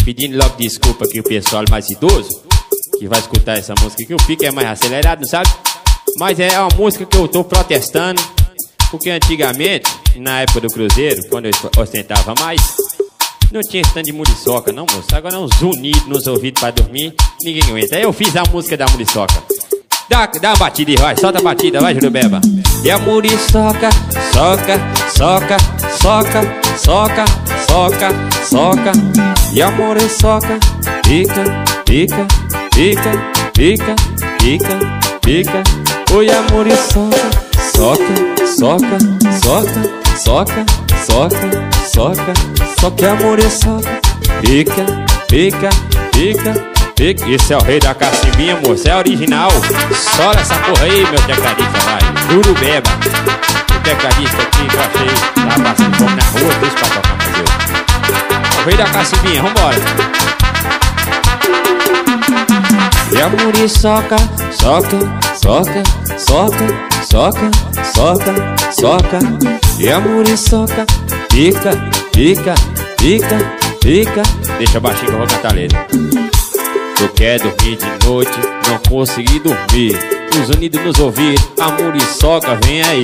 pedindo logo desculpa aqui o pessoal mais idoso que vai escutar essa música, que o pique é mais acelerado, não sabe? Mas é uma música que eu tô protestando, porque antigamente, na época do Cruzeiro, quando eu ostentava mais, não tinha esse tanto de muriçoca, não, moço. Agora é um zunido nos ouvidos pra dormir, ninguém aguenta. Aí eu fiz a música da muriçoca. Dá uma batida e vai, solta a batida, vai, Jurubeba. E a muriçoca, soca, soca, soca, soca, soca, soca. E a muriçoca, pica, pica, pica, pica, pica, pica. Oi, a muriçoca, soca, soca, soca, soca, soca, soca. Só que a muriçoca, pica, pica, pica, pica. Esse é o rei da cacimbinha, moço, é original. Sola essa porra aí, meu tecladista, vai. Jurubeba. O tecladista aqui que eu achei, tava passando fome na rua, deixa pra tocar mais eu. O rei da cacimbinha, vambora. E a muriçoca, soca, soca, soca, soca, soca, soca. E a muriçoca, pica, pica, pica, pica. Deixa baixinho que eu vou cantar a letra. Tu quer dormir de noite, não consegui dormir. Os unidos nos ouvir, a muriçoca vem aí.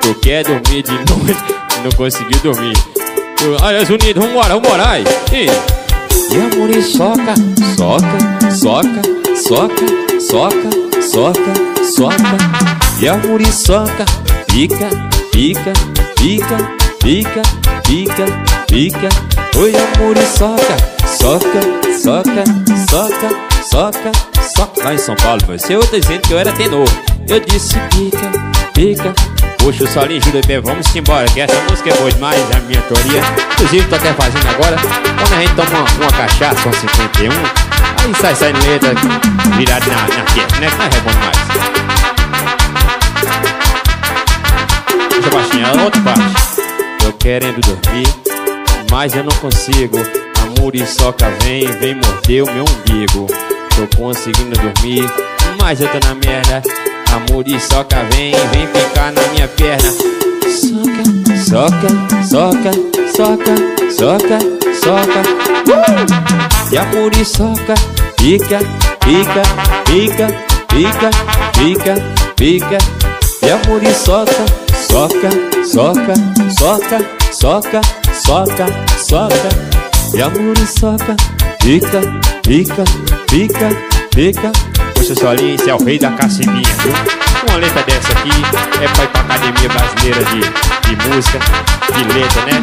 Tu quer dormir de noite, não consegui dormir. Aí os unidos, vambora, vambora, aí. E a muriçoca, soca, soca, soca, soca, soca, soca. E a muriçoca, pica, pica, pica, pica, pica, pica. Oi, a muriçoca, soca, soca, soca, soca, soca. Lá em São Paulo, você outra dizendo que eu era tenor. Eu disse pica, pica. Puxa o solinho, Jurubeba, vamos embora, que essa música é boa demais, é a minha autoria. Inclusive, tô até fazendo agora. Quando a gente toma uma cachaça, um 51, aí sai saindo letra virada na fiesta, né? Que não é bom demais. Deixa baixinho, a outra parte. Tô querendo dormir, mas eu não consigo. A muriçoca vem morder o meu umbigo. Tô conseguindo dormir, mas eu tô na merda. A muriçoca vem ficar na minha perna. Soca, soca, soca, soca, soca, soca. E a muriçoca, pica, pica, pica, pica, pica, pica. E a muriçoca, soca, soca, soca, soca, soca, soca. E a muriçoca, pica, pica, pica, pica. Puxa o solinho, esse é o rei da cacimbinha, viu? Uma letra dessa aqui é pra ir pra Academia Brasileira de Música, de letra, né?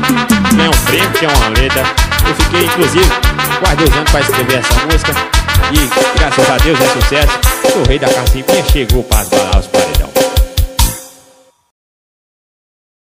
Ganhar um prêmio, que é uma letra. Eu fiquei, inclusive, quase 2 anos pra escrever essa música. E, graças a Deus, é sucesso. O rei da cacimbinha chegou pra as balas.